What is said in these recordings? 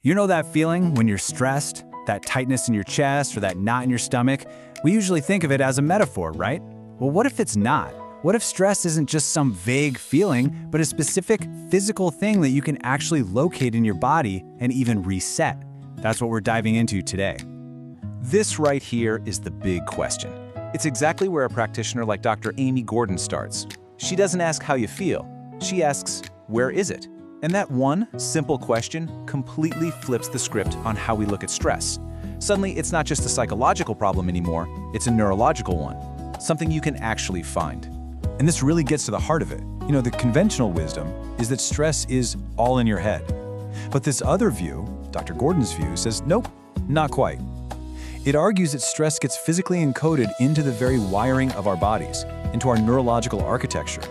You know that feeling when you're stressed? That tightness in your chest or that knot in your stomach? We usually think of it as a metaphor, right? Well, what if it's not? What if stress isn't just some vague feeling, but a specific physical thing that you can actually locate in your body and even reset? That's what we're diving into today. This right here is the big question. It's exactly where a practitioner like Dr. Amy Gordon starts. She doesn't ask how you feel. She asks, where is it? And that one simple question completely flips the script on how we look at stress. Suddenly, it's not just a psychological problem anymore, it's a neurological one, something you can actually find. And this really gets to the heart of it. The conventional wisdom is that stress is all in your head. But this other view, Dr. Gordon's view, says nope, not quite. It argues that stress gets physically encoded into the very wiring of our bodies, into our neurological architecture.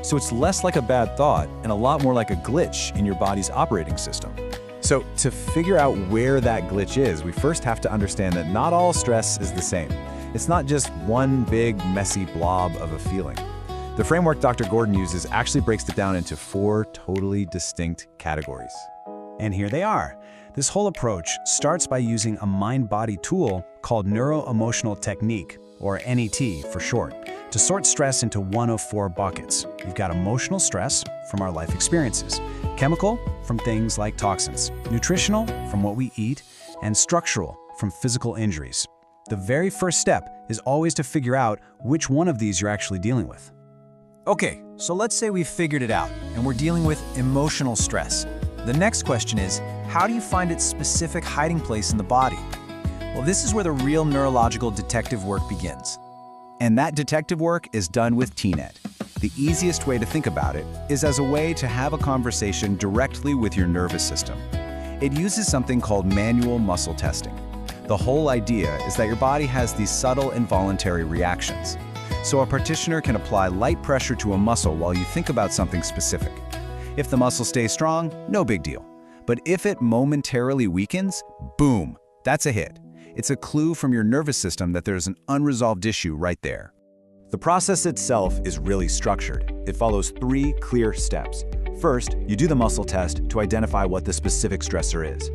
So it's less like a bad thought and a lot more like a glitch in your body's operating system. So to figure out where that glitch is, we first have to understand that not all stress is the same. It's not just one big, messy blob of a feeling. The framework Dr. Gordon uses actually breaks it down into 4 totally distinct categories. And here they are. This whole approach starts by using a mind-body tool called Neuro Emotional Technique, or NET for short, to sort stress into one of 4 buckets. You've got emotional stress from our life experiences, chemical from things like toxins, nutritional from what we eat, and structural from physical injuries. The very first step is always to figure out which one of these you're actually dealing with. Okay, so let's say we've figured it out and we're dealing with emotional stress. The next question is, how do you find its specific hiding place in the body? Well, this is where the real neurological detective work begins. And that detective work is done with TNET. The easiest way to think about it is as a way to have a conversation directly with your nervous system. It uses something called manual muscle testing. The whole idea is that your body has these subtle involuntary reactions. So a practitioner can apply light pressure to a muscle while you think about something specific. If the muscle stays strong, no big deal. But if it momentarily weakens, boom, that's a hit. It's a clue from your nervous system that there's an unresolved issue right there. The process itself is really structured. It follows 3 clear steps. First, you do the muscle test to identify what the specific stressor is.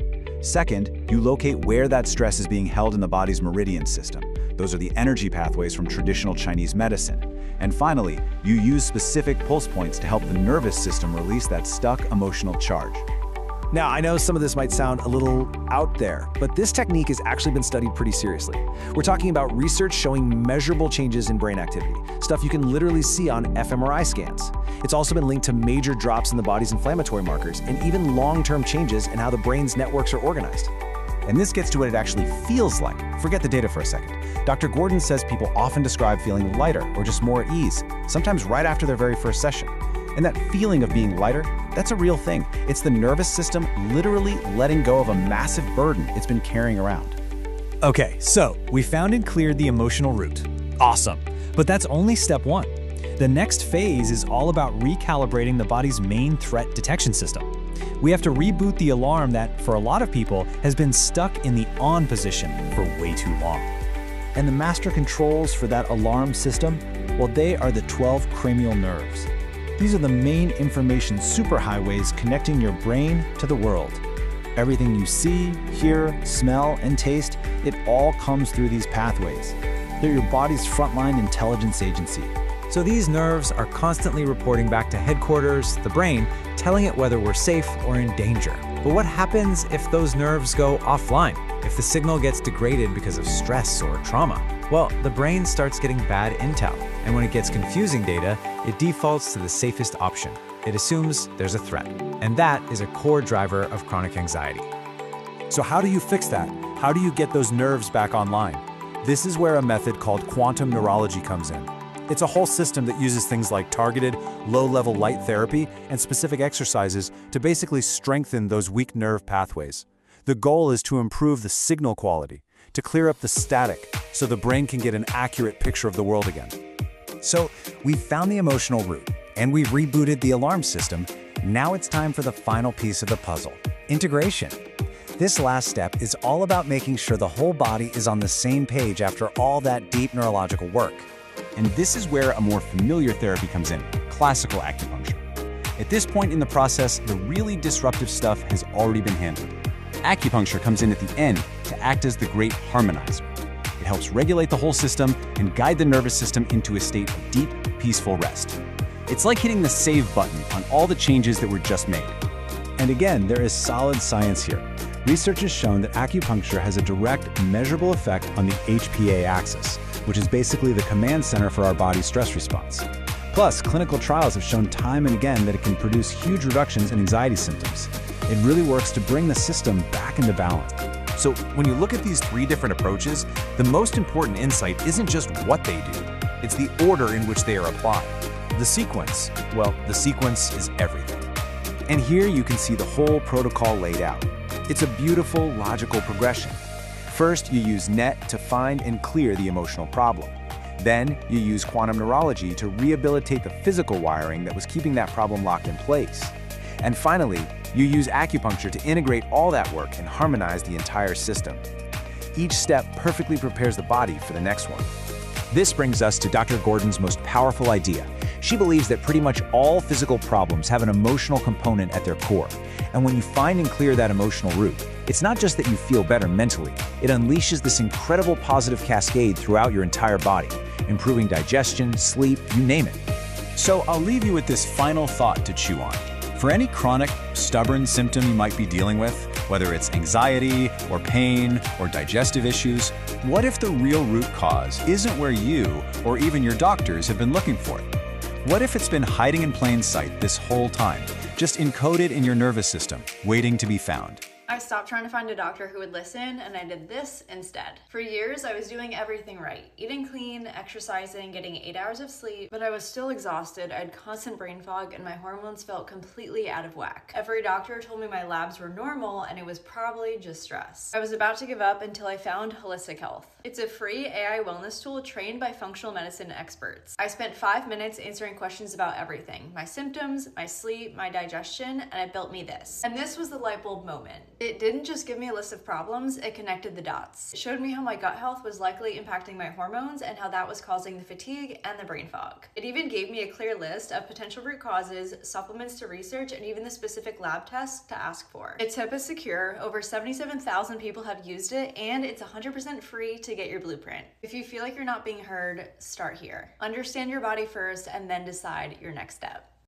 Second, you locate where that stress is being held in the body's meridian system. Those are the energy pathways from traditional Chinese medicine. And finally, you use specific pulse points to help the nervous system release that stuck emotional charge. Now, I know some of this might sound a little out there, but this technique has actually been studied pretty seriously. We're talking about research showing measurable changes in brain activity, stuff you can literally see on fMRI scans. It's also been linked to major drops in the body's inflammatory markers and even long-term changes in how the brain's networks are organized. And this gets to what it actually feels like. Forget the data for a second. Dr. Gordon says people often describe feeling lighter or just more at ease, sometimes right after their very first session. And that feeling of being lighter, that's a real thing. It's the nervous system literally letting go of a massive burden it's been carrying around. Okay, so we found and cleared the emotional root. Awesome. But that's only step 1. The next phase is all about recalibrating the body's main threat detection system. We have to reboot the alarm that, for a lot of people, has been stuck in the on position for way too long. And the master controls for that alarm system, well, they are the 12 cranial nerves. These are the main information superhighways connecting your brain to the world. Everything you see, hear, smell, and taste, it all comes through these pathways. They're your body's frontline intelligence agency. So these nerves are constantly reporting back to headquarters, the brain, telling it whether we're safe or in danger. But what happens if those nerves go offline? If the signal gets degraded because of stress or trauma? Well, the brain starts getting bad intel, and when it gets confusing data, it defaults to the safest option. It assumes there's a threat, and that is a core driver of chronic anxiety. So how do you fix that? How do you get those nerves back online? This is where a method called quantum neurology comes in. It's a whole system that uses things like targeted, low-level light therapy and specific exercises to basically strengthen those weak nerve pathways. The goal is to improve the signal quality, to clear up the static so the brain can get an accurate picture of the world again. So we've found the emotional root, and we've rebooted the alarm system. Now it's time for the final piece of the puzzle, integration. This last step is all about making sure the whole body is on the same page after all that deep neurological work. And this is where a more familiar therapy comes in, classical acupuncture. At this point in the process, the really disruptive stuff has already been handled. Acupuncture comes in at the end to act as the great harmonizer. It helps regulate the whole system and guide the nervous system into a state of deep, peaceful rest. It's like hitting the save button on all the changes that were just made. And again, there is solid science here. Research has shown that acupuncture has a direct, measurable effect on the HPA axis, which is basically the command center for our body's stress response. Plus, clinical trials have shown time and again that it can produce huge reductions in anxiety symptoms. It really works to bring the system back into balance. So when you look at these 3 different approaches, the most important insight isn't just what they do, it's the order in which they are applied. The sequence, well, the sequence is everything. And here you can see the whole protocol laid out. It's a beautiful, logical progression. First, you use NET to find and clear the emotional problem. Then, you use quantum neurology to rehabilitate the physical wiring that was keeping that problem locked in place. And finally, you use acupuncture to integrate all that work and harmonize the entire system. Each step perfectly prepares the body for the next one. This brings us to Dr. Gordon's most powerful idea. She believes that pretty much all physical problems have an emotional component at their core. And when you find and clear that emotional root, it's not just that you feel better mentally, it unleashes this incredible positive cascade throughout your entire body, improving digestion, sleep, you name it. So I'll leave you with this final thought to chew on. For any chronic, stubborn symptom you might be dealing with, whether it's anxiety or pain or digestive issues, what if the real root cause isn't where you or even your doctors have been looking for it? What if it's been hiding in plain sight this whole time, just encoded in your nervous system, waiting to be found? I stopped trying to find a doctor who would listen, and I did this instead. For years, I was doing everything right. Eating clean, exercising, getting 8 hours of sleep, but I was still exhausted. I had constant brain fog, and my hormones felt completely out of whack. Every doctor told me my labs were normal, and it was probably just stress. I was about to give up until I found Holistic Health. It's a free AI wellness tool trained by functional medicine experts. I spent 5 minutes answering questions about everything: my symptoms, my sleep, my digestion, and it built me this. And this was the light bulb moment. It didn't just give me a list of problems, it connected the dots. It showed me how my gut health was likely impacting my hormones and how that was causing the fatigue and the brain fog. It even gave me a clear list of potential root causes, supplements to research, and even the specific lab tests to ask for. Its tip is secure. Over 77,000 people have used it, and it's 100% free to get your blueprint. If you feel like you're not being heard, start here. Understand your body first and then decide your next step.